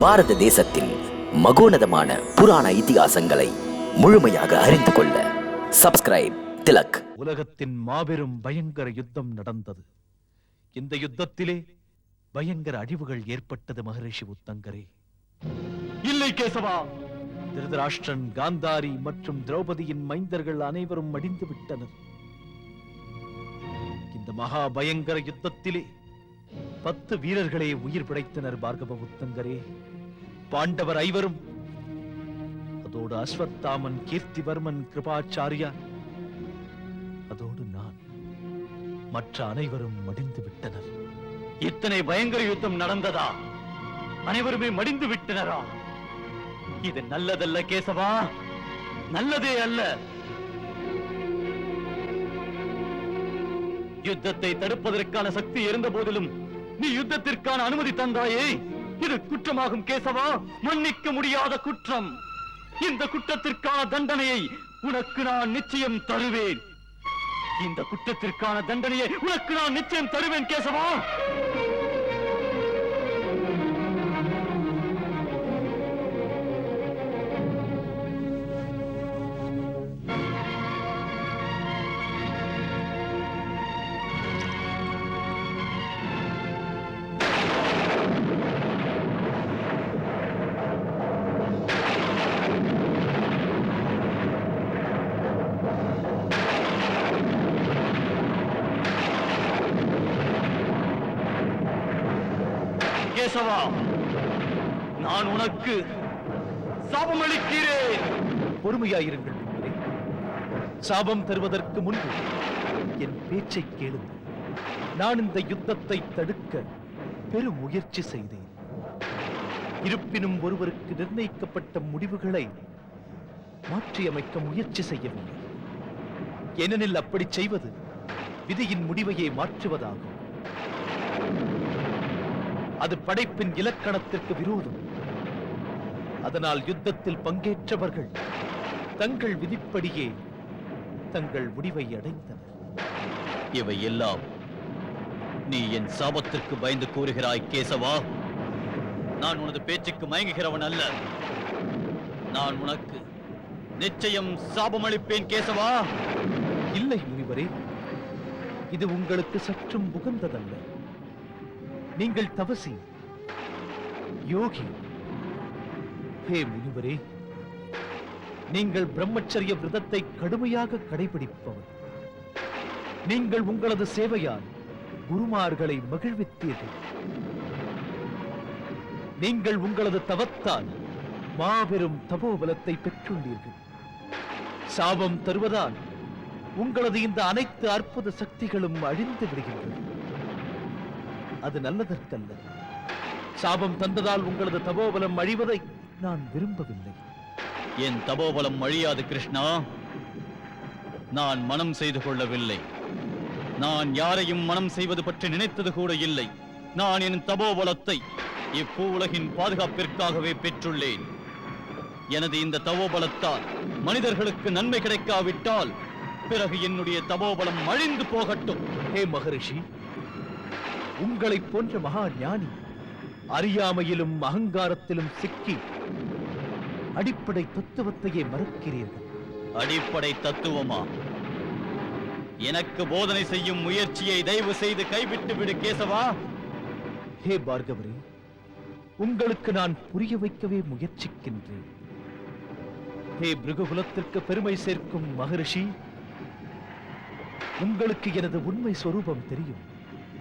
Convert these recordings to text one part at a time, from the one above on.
பாரத தேசத்தில் மகோனதமான புராண இதிகாசங்களை முழுமையாக அறிந்து கொள்ள சப்ஸ்கிரைப் திலக். உலகத்தின் மாபெரும் பயங்கர யுத்தம் நடந்தது. இந்த யுத்தத்திலே பயங்கர அழிவுகள் ஏற்பட்டது. மகரிஷி உத்தங்கரே, இல்லை கேசவா, திருதராஷ்டிரன், காந்தாரி மற்றும் திரௌபதியின் மைந்தர்கள் அனைவரும் மடிந்து விட்டனர். இந்த மகா பயங்கர யுத்தத்திலே 10 வீரர்களே உயிர் பிழைத்தனர். பார்கவ உத்தங்கரே, பாண்டவர் ஐவரும், அதோடு அஸ்வத்தாமன், கீர்த்திவர்மன், கிருபாச்சாரியா, அதோடு நான், மற்ற அனைவரும் மடிந்து விட்டனர். இத்தனை பயங்கர யுத்தம் நடந்ததா? அனைவருமே மடிந்து விட்டனரா? இது நல்லதல்ல கேசவா, நல்லதே அல்ல. யுத்தத்தை தடுப்பதற்கான சக்தி இருந்த போதிலும் நீ யுத்தத்திற்கான அனுமதி தந்தாயே, இது குற்றமாகும் கேசவா, மன்னிக்க முடியாத குற்றம். இந்த குற்றத்திற்கான தண்டனையை உனக்கு நான் நிச்சயம் தருவேன். இந்த குற்றத்திற்கான தண்டனையை உனக்கு நான் நிச்சயம் தருவேன் கேசவா. கேசவா, நான் உனக்கு சாபமளிக்கிறேன். பொறுமையாயிருங்கள். சாபம் தருவதற்கு முன்பு என் பேச்சை கேளுங்கள். நான் இந்த யுத்தத்தை தடுக்க பெரும் முயற்சி செய்தேன். இருப்பினும் ஒருவருக்கு நிர்ணயிக்கப்பட்ட முடிவுகளை மாற்றியமைக்க முயற்சி செய்யவில்லை. ஏனெனில் அப்படி செய்வது விதியின் முடிவையே மாற்றுவதாகும். அது படைப்பின் இலக்கணத்திற்கு விரோதம். அதனால் யுத்தத்தில் பங்கேற்றவர்கள் தங்கள் விதிப்படியே தங்கள் முடிவை அடைந்தனர். இவை எல்லாம் நீ என் சாபத்திற்கு பயந்து கூறுகிறாய் கேசவா. நான் உனது பேச்சுக்கு மயங்குகிறவன் அல்ல. நான் உனக்கு நிச்சயம் சாபமளிப்பேன் கேசவா. இல்லை முனிவரே, இது உங்களுக்கு சற்றும் உகந்ததல்ல. நீங்கள் தவசி, யோகி. ஹே முனிவரே, நீங்கள் பிரம்மச்சரிய விரதத்தை கடுமையாக கடைபிடிப்பவர். நீங்கள் உங்களது சேவையால் குருமார்களை மகிழ்வித்தீர்கள். நீங்கள் உங்களது தவத்தால் மாபெரும் தபோபலத்தை பெற்றுள்ளீர்கள். சாபம் தருவதால் உங்களது இந்த அனைத்து அற்புத சக்திகளும் அழிந்து விடுகின்றன. அது நல்லதற்கல்ல. சாபம் தந்ததால் உங்களது தபோபலம் அழிவதை நான் விரும்பவில்லை. என் தபோபலம் அழியாது கிருஷ்ணா. நான் மனம் செய்து கொள்ளவில்லை. நான் யாரையும் மனம் செய்வது பற்றி நினைத்தது கூட இல்லை. நான் என் தபோபலத்தை இப்பூ உலகின் பாதுகாப்பிற்காகவே பெற்றுள்ளேன். எனது இந்த தபோபலத்தால் மனிதர்களுக்கு நன்மை கிடைக்காவிட்டால் பிறகு என்னுடைய தபோபலம் அழிந்து போகட்டும். ஹே மகரிஷி, உங்களை போன்ற மகா ஞானி அறியாமையிலும் அகங்காரத்திலும் சிக்கி அடிப்படை தத்துவத்தையே மறக்கிறீர்கள். அடிப்படை தத்துவமா? எனக்கு போதனை செய்யும் முயற்சியை தயவு செய்து கைவிட்டு விடு கேசவா. ஹே பார்கவரே, உங்களுக்கு நான் புரிய வைக்கவே முயற்சிக்கின்றேன். ஹே பிருகுகுலத்திற்கு பெருமை சேர்க்கும் மகரிஷி, உங்களுக்கு எனது உண்மை சொரூபம் தெரியும்.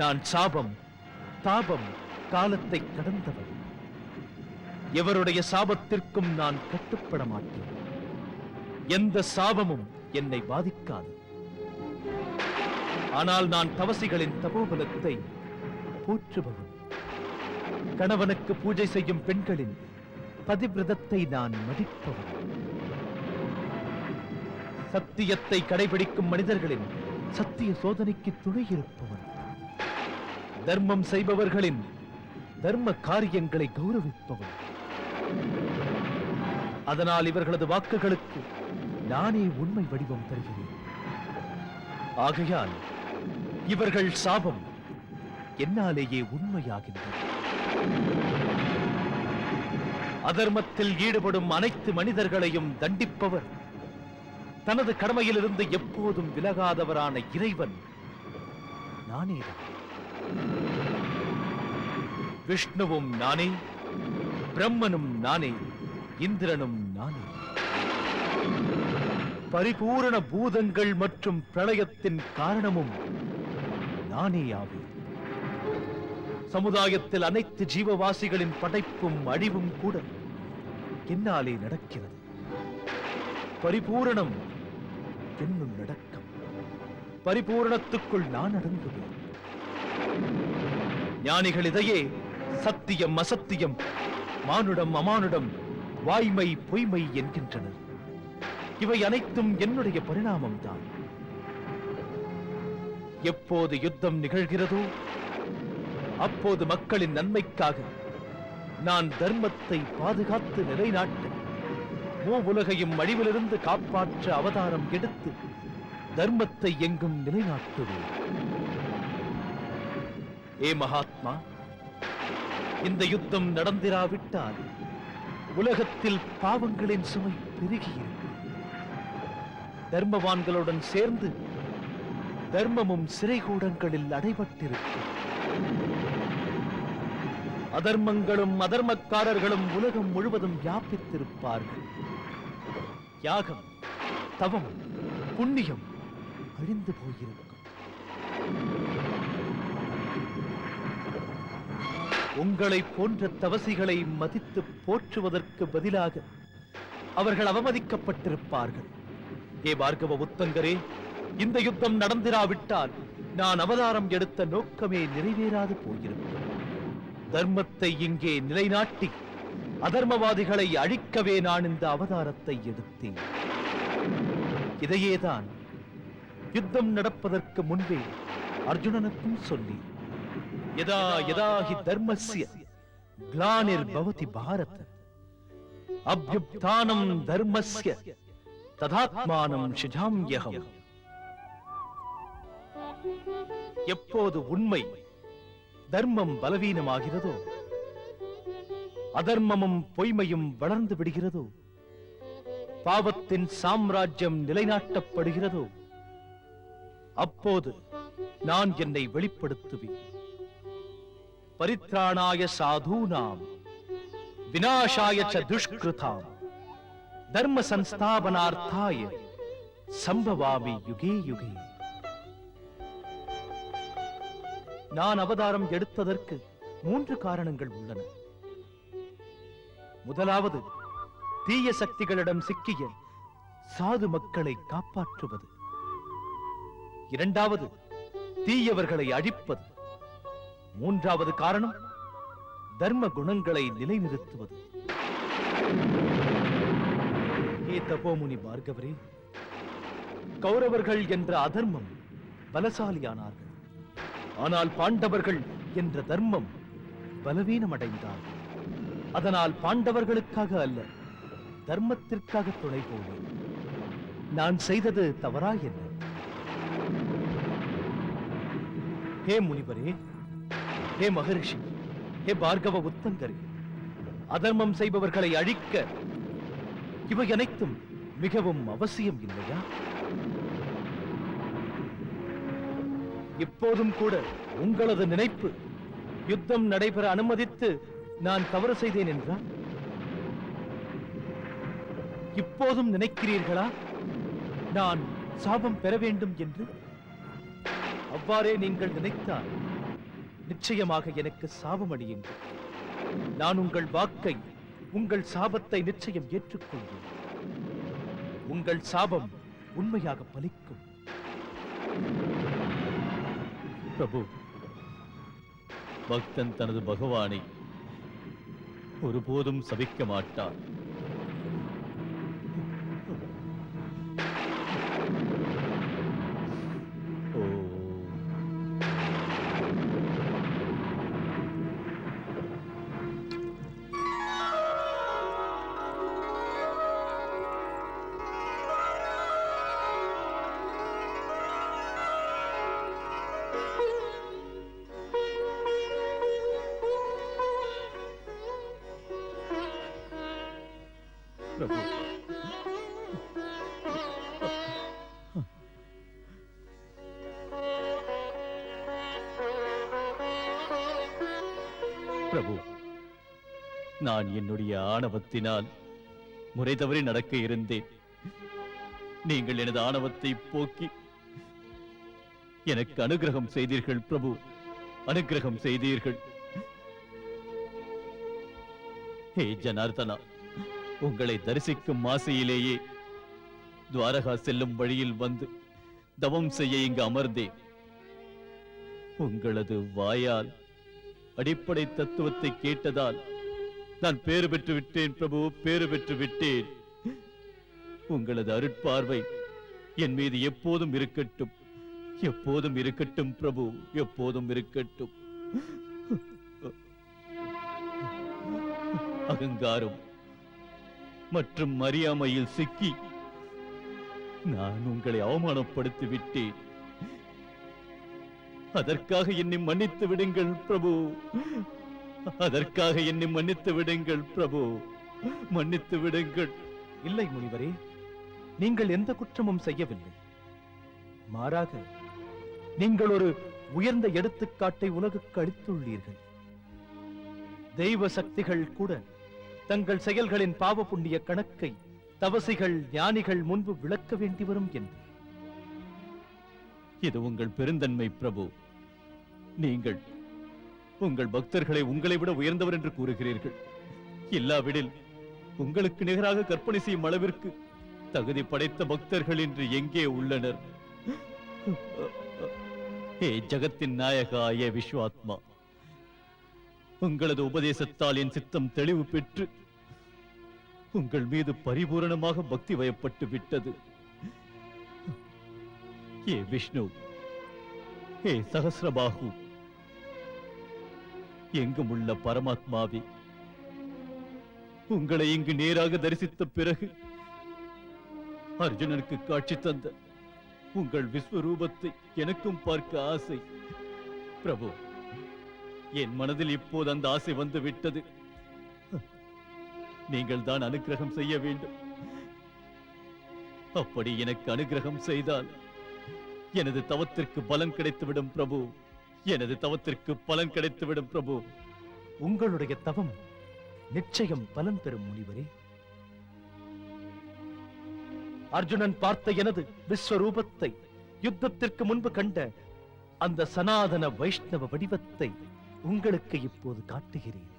நான் சாபம், தாபம், காலத்தை கடந்தவன். எவருடைய சாபத்திற்கும் நான் கட்டுப்பட மாட்டேன். எந்த சாபமும் என்னை பாதிக்காது. ஆனால் நான் தவசிகளின் தபோபலத்தை போற்றுபவன். கணவனுக்கு பூஜை செய்யும் பெண்களின் பதிவிரதத்தை நான் மதிப்பவன். சத்தியத்தை கடைபிடிக்கும் மனிதர்களின் சத்திய சோதனைக்கு துணை இருப்பவன். தர்மம் செய்பவர்களின் தர்ம காரியங்களை கௌரவிப்பவன். அதனால் இவர்களது வாக்குகளுக்கு நானே உண்மை வடிவம் தருகிறேன். ஆகையால் இவர்கள் சாபம் என்னாலேயே உண்மையாகின்றது. அதர்மத்தில் ஈடுபடும் அனைத்து மனிதர்களையும் தண்டிப்பவர், தனது கடமையிலிருந்து எப்போதும் விலகாதவரான இறைவன் நானேதான். விஷ்ணுவும் நானே, பிரம்மனும் நானே, இந்திரனும் நானே. பரிபூரண பூதங்கள் மற்றும் பிரளயத்தின் காரணமும் நானே ஆவேன். சமுதாயத்தில் அனைத்து ஜீவவாசிகளின் படைப்பும் அழிவும் கூட என்னாலே நடக்கிறது. பரிபூரணம் என்னும் நடக்கம். பரிபூரணத்துக்குள் நான் அடங்குவேன். ஞானிகள் இதையே சத்தியம் அசத்தியம், மானுடம் அமானுடம், வாய்மை பொய்மை என்கின்றனர். இவை அனைத்தும் என்னுடைய பரிணாமம்தான். எப்போது யுத்தம் நிகழ்கிறதோ அப்போது மக்களின் நன்மைக்காக நான் தர்மத்தை பாதுகாத்து நிலைநாட்ட, உலகையும் அழிவிலிருந்து காப்பாற்ற அவதாரம் எடுத்து தர்மத்தை எங்கும் நிலைநாட்டுவேன். ஏ மகாத்மா, இந்த யுத்தம் நடந்திராவிட்டால் உலகத்தில் பாவங்களின் சுமை பெருகியிருக்கும். தர்மவான்களுடன் சேர்ந்து தர்மமும் சிறைகூடங்களில் அடைபட்டிருக்கும். அதர்மங்களும் அதர்மக்காரர்களும் உலகம் முழுவதும் வியாபித்திருப்பார்கள். யாகம், தவம், புண்ணியம் அழிந்து போயிருக்கும். உங்களை போன்ற தவசிகளை மதித்து போற்றுவதற்கு பதிலாக அவர்கள் அவமதிக்கப்பட்டிருப்பார்கள். ஏ பார்கவ உத்தங்கரே, இந்த யுத்தம் நடந்திராவிட்டால் நான் அவதாரம் எடுத்த நோக்கமே நிறைவேறாது போயிருக்கும். தர்மத்தை இங்கே நிலைநாட்டி அதர்மவாதிகளை அழிக்கவே நான் இந்த அவதாரத்தை எடுத்தேன். இதையேதான் யுத்தம் நடப்பதற்கு முன்பே அர்ஜுனனுக்கும் சொல்லி, யதா யதா ஹி தர்மஸ்ய க்ளானிர் பவதி பாரத அப்யுப்தானம் தர்மஸ்ய ததாத்மானம் ஷிஜாம்யஹம். எப்போது உண்மை தர்மம் பலவீனமாகிறதோ, அதர்மமும் பொய்மையும் வளர்ந்து விடுகிறதோ, பாவத்தின் சாம்ராஜ்யம் நிலைநாட்டப்படுகிறதோ, அப்போது நான் என்னை வெளிப்படுத்துவேன். பரித்ராணாய சாதூனாம் விநாசாய ச துஷ்கிருதாம் தர்ம சம்ஸ்தாபனார்த்தாய சம்பவாமி யுகே யுகே. நான் அவதாரம் எடுத்ததற்கு 3 காரணங்கள் உள்ளன. முதலாவது, தீய சக்திகளிடம் சிக்கிய சாது மக்களை காப்பாற்றுவது. இரண்டாவது, தீயவர்களை அழிப்பது. மூன்றாவது காரணம், தர்ம குணங்களை நிலைநிறுத்துவது. ஹே தபோமுனி பார்கவரே, கௌரவர்கள் என்ற அதர்மம் பலசாலியானார்கள். ஆனால் பாண்டவர்கள் என்ற தர்மம் பலவீனமடைந்தார். அதனால் பாண்டவர்களுக்காக அல்ல, தர்மத்திற்காக துணை போனேன். நான் செய்தது தவறா என்ன? ஹே முனிவரே, ஹே மகரிஷி, ஹே பார்கவ உத்தங்கரே, அதர்மம் செய்பவர்களை அழிக்க இவை அனைத்தும் மிகவும் அவசியம் இல்லையா? இப்போதும் கூட உங்களது நினைப்பு யுத்தம் நடைபெற அனுமதித்து நான் தவறு செய்தேன் என்றால், இப்போதும் நினைக்கிறீர்களா நான் சாபம் பெற வேண்டும் என்று? அவ்வாறே நீங்கள் நினைத்தால் நிச்சயமாக எனக்கு சாபம் அளியுங்கள். நான் உங்கள் வாக்கை, உங்கள் சாபத்தை நிச்சயம் ஏற்றுக்கொள்வேன். உங்கள் சாபம் உண்மையாக பலிக்கும். பிரபு, பக்தன் தனது பகவானை ஒருபோதும் சபிக்க மாட்டார். பிரபு. பிரபு, நான் என்னுடைய ஆணவத்தினால் முறை தவறி நடக்க இருந்தேன். நீங்கள் எனது ஆணவத்தை போக்கி எனக்கு அனுகிரகம் செய்தீர்கள் பிரபு, அனுகிரகம் செய்தீர்கள். ஹே ஜனார்தனா, உங்களை தரிசிக்கும் ஆசையிலேயே துவாரகா செல்லும் வழியில் வந்து தவம் செய்ய இங்கு அமர்ந்தேன். உங்களது வாயால் அடிப்படை தத்துவத்தை கேட்டதால் நான் பேறு பெற்று விட்டேன் பிரபு, பேறு பெற்று விட்டேன். உங்களது அருட்பார்வை என் மீது எப்போதும் இருக்கட்டும், எப்போதும் இருக்கட்டும் பிரபு, எப்போதும் இருக்கட்டும். அகங்காரம் மற்றும் அறியாமையில் சிக்கி நான் உங்களை அவமானப்படுத்தி விட்டேன். அதற்காக என்னை மன்னித்து விடுங்கள் பிரபு, அதற்காக என்னை மன்னித்து விடுங்கள் பிரபு, மன்னித்து விடுங்கள். இல்லை முனிவரே, நீங்கள் எந்த குற்றமும் செய்யவில்லை. மாறாக நீங்கள் ஒரு உயர்ந்த எடுத்துக்காட்டை உலகுக்கு அளித்துள்ளீர்கள். தெய்வ சக்திகள் கூட தங்கள் செயல்களின் பாவ புண்ணிய கணக்கை தவசிகள் ஞானிகள் முன்பு விளக்க வேண்டி வரும் என்று. இது உங்கள் பெருந்தன்மை பிரபு. நீங்கள் உங்கள் பக்தர்களை உங்களை விட உயர்ந்தவர் என்று கூறுகிறீர்கள். இல்லாவிடில் உங்களுக்கு நிகராக கற்பனை செய்யும் அளவிற்கு தகுதி படைத்த பக்தர்கள் இன்று எங்கே உள்ளனர்? ஏ ஜகத்தின் நாயகா, ஏ விஸ்வாத்மா, உங்களது உபதேசத்தால் என் சித்தம் தெளிவு பெற்று உங்கள் மீது பரிபூரணமாக பக்தி வயப்பட்டு விட்டது. ஏ விஷ்ணு, ஏ சகஸ்ரபாகு, எங்கும் உள்ள பரமாத்மாவே, உங்களை இங்கு நேராக தரிசித்த பிறகு அர்ஜுனனுக்கு காட்சி தந்த உங்கள் விஸ்வரூபத்தை எனக்கும் பார்க்க ஆசை. பிரபு, என் மனதில் இப்போது அந்த ஆசை வந்து விட்டது. நீங்கள் தான் அனுக்கிரகம் செய்ய வேண்டும். அப்படி எனக்கு அனுக்கிரகம் செய்தால் எனது தவத்திற்கு பலன் கிடைத்துவிடும் பிரபு, எனது தவத்திற்கு பலன் கிடைத்துவிடும் பிரபு. உங்களுடைய தவம் நிச்சயம் பலன் பெறும் முனிவரே. அர்ஜுனன் பார்த்த எனது விஸ்வரூபத்தை, யுத்தத்திற்கு முன்பு கண்ட அந்த சனாதன வைஷ்ணவ வடிவத்தை உங்களுக்கு இப்போது காட்டுகிறேன்.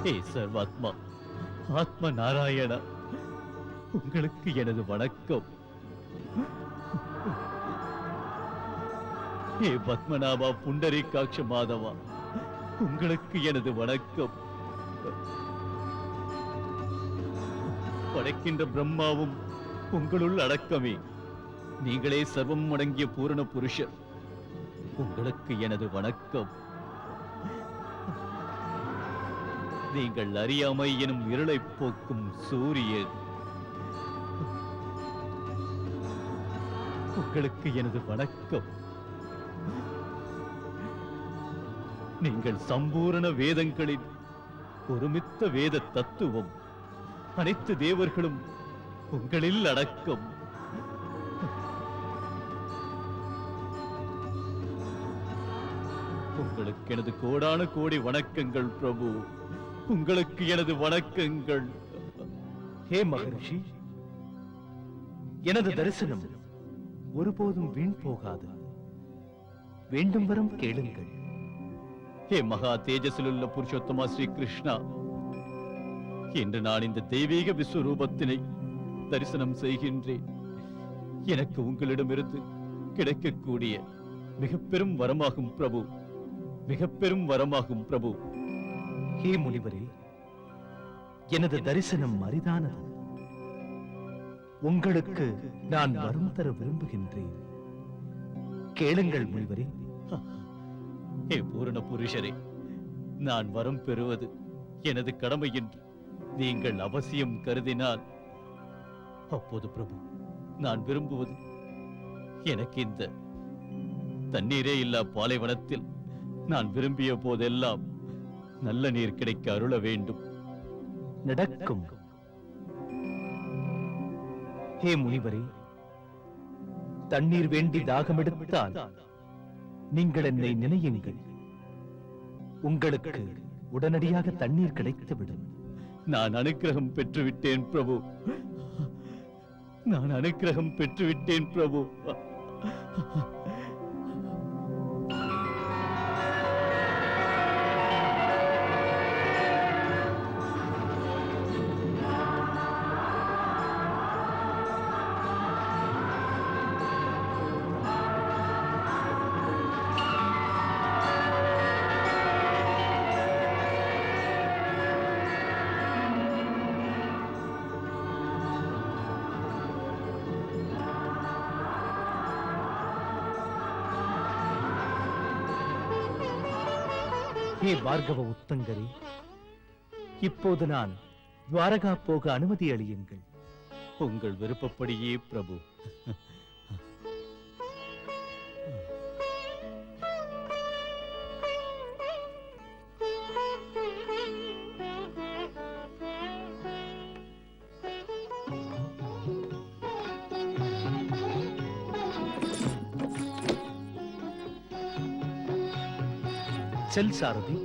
ஹே சர்வாத்மா, ஆத்ம நாராயணா, உங்களுக்கு எனது வணக்கம். ஹே பத்மநாபா, புண்டரீகாட்ச மாதவா, உங்களுக்கு எனது வணக்கம். படைக்கின்ற பிரம்மாவும் உங்களுள் அடக்கமே. நீங்களே சர்வம் அடங்கிய பூரண புருஷர், உங்களுக்கு எனது வணக்கம். நீங்கள் அறியாமை எனும் இருளை போக்கும் சூரியன், உங்களுக்கு எனது வணக்கம். நீங்கள் சம்பூரண வேதங்களின் ஒருமித்த வேத தத்துவம், அனைத்து தேவர்களும் உங்களில் அடக்கம். உங்களுக்கு எனது கோடான கோடி வணக்கங்கள் பிரபு, உங்களுக்கு எனது வணக்கங்கள். ஹே மகரிஷி, எனது தரிசனம் ஒருபோதும் வீண் போகாது. வேண்டும் வரம் கேளுங்கள். ஹே மகா தேஜஸிலுள்ள புருஷோத்தமா ஸ்ரீ கிருஷ்ணா, இன்று நான் இந்த தெய்வீக விஸ்வரூபத்தினை தரிசனம் செய்கின்றேன். எனக்கு உங்களிடமிருந்து கிடைக்கக்கூடிய மிக பெரும் வரமாகும் பிரபு, மிக பெரும் வரமாகும் பிரபு. ஹே முனிவரே, எனது தரிசனம் அரிதானது. உங்களுக்கு நான் வரம் தர விரும்புகின்றேன். கேளுங்கள் முனிவரே. ஹே பூரண புருஷரே, நான் வரம் பெறுவது எனது கடமை என்று நீங்கள் அவசியம் கருதினால், அப்போது பிரபு நான் விரும்புவது எனக்கு இந்த தண்ணீரே இல்லா பாலைவனத்தில் நான் விரும்பிய போதெல்லாம் நல்ல நீர் கிடைக்க அருள வேண்டும். நடக்கும். ஹே முனிவரே, தண்ணீர் வேண்டி தாகமெடுத்தால் நீங்கள் என்னை நினையுங்கள். உங்களுக்கு உடனடியாக தண்ணீர் கிடைத்துவிடும். நான் அனுக்கிரகம் பெற்றுவிட்டேன் பிரபு, நான் அனுக்கிரகம் பெற்றுவிட்டேன் பிரபு. ஹே பார்கவ உத்தங்கரே, இப்போது நான் துவாரகா போக அனுமதி அளியுங்கள். உங்கள் விருப்பப்படியே பிரபு. செல் சாரதி.